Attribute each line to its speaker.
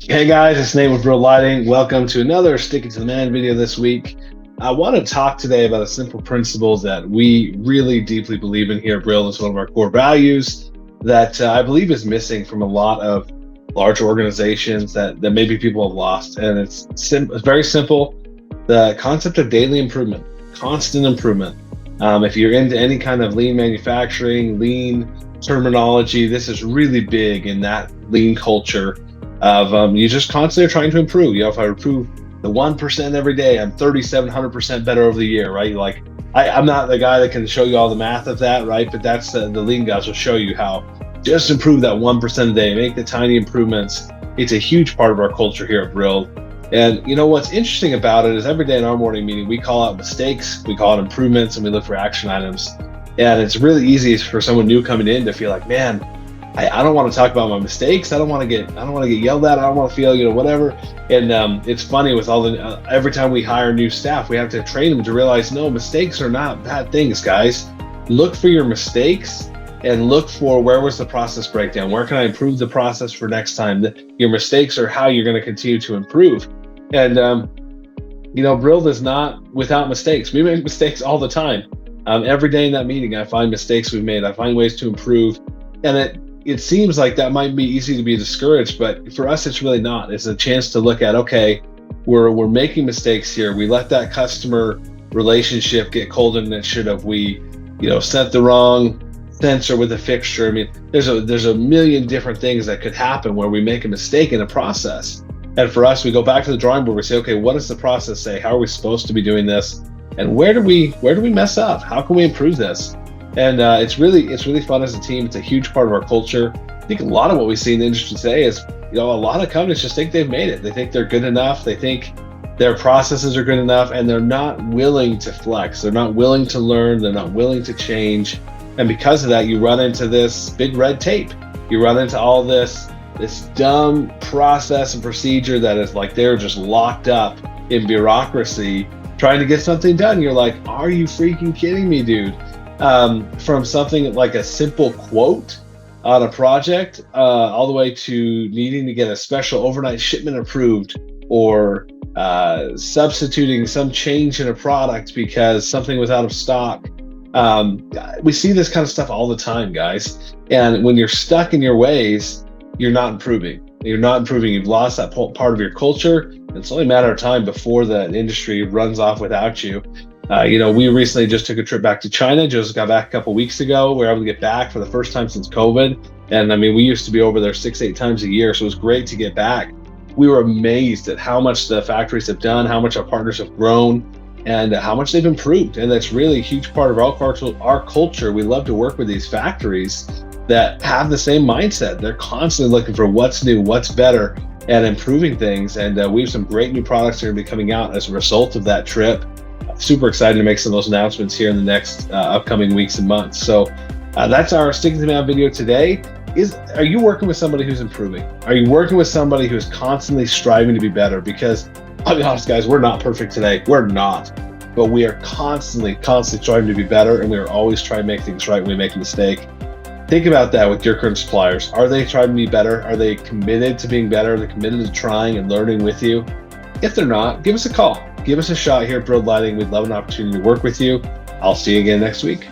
Speaker 1: Hey guys, it's Nate with Brilled Lighting. Welcome to another Stick It to the Man video this week. I want to talk today about a simple principle that we really deeply believe in here at Brill. It's one of our core values that I believe is missing from a lot of large organizations that maybe people have lost. And it's very simple. The concept of daily improvement, constant improvement. If you're into any kind of lean manufacturing, lean terminology, this is really big in that lean culture of you just constantly trying to improve. If I improve the 1% every day, I'm 3,700% better over the year, right? Like I'm not the guy that can show you all the math of that, right? But that's the lean guys will show you how just improve that 1% a day, make the tiny improvements. It's a huge part of our culture here at Brill. And what's interesting about it is every day in our morning meeting, we call out mistakes, we call it improvements, and we look for action items. And it's really easy for someone new coming in to feel like, man, I don't want to talk about my mistakes. I don't want to get yelled at. I don't want to feel, whatever. And it's funny with all the, every time we hire new staff, we have to train them to realize, no, mistakes are not bad things, guys. Look for your mistakes and look for where was the process breakdown? Where can I improve the process for next time? Your mistakes are how you're going to continue to improve. And, Brill is not without mistakes. We make mistakes all the time. Every day in that meeting, I find mistakes we've made. I find ways to improve. And it seems like that might be easy to be discouraged, but for us, it's really not. It's a chance to look at, okay, we're making mistakes here. We let that customer relationship get colder than it should have. We, sent the wrong sensor with a fixture. I mean, there's a million different things that could happen where we make a mistake in a process. And for us, we go back to the drawing board. We say, okay, what does the process say? How are we supposed to be doing this? And where do we mess up? How can we improve this? And it's really fun as a team. It's a huge part of our culture. I think a lot of what we see in the industry today is, a lot of companies just think they've made it. They think they're good enough. They think their processes are good enough, and they're not willing to flex. They're not willing to learn. They're not willing to change. And because of that, you run into this big red tape. You run into all this dumb process and procedure that is like they're just locked up in bureaucracy trying to get something done. You're like, are you freaking kidding me, dude? From something like a simple quote on a project, all the way to needing to get a special overnight shipment approved, or substituting some change in a product because something was out of stock. We see this kind of stuff all the time, guys. And when you're stuck in your ways, you're not improving. You're not improving. You've lost that part of your culture. It's only a matter of time before the industry runs off without you. We recently just took a trip back to China. Just got back a couple weeks ago. We were able to get back for the first time since COVID. And I mean, we used to be over there 6-8 times a year. So it was great to get back. We were amazed at how much the factories have done, how much our partners have grown, and how much they've improved. And that's really a huge part of our culture. We love to work with these factories that have the same mindset. They're constantly looking for what's new, what's better, and improving things. And we have some great new products that are going to be coming out as a result of that trip. Super excited to make some of those announcements here in the next upcoming weeks and months. So that's our Stick to the Man video today. Are you working with somebody who's improving? Are you working with somebody who's constantly striving to be better? Because I'll be honest, guys, we're not perfect today. We're not. But we are constantly striving to be better, and we are always trying to make things right when we make a mistake. Think about that with your current suppliers. Are they trying to be better? Are they committed to being better? Are they committed to trying and learning with you? If they're not, give us a call. Give us a shot here at Brilled Lighting. We'd love an opportunity to work with you. I'll see you again next week.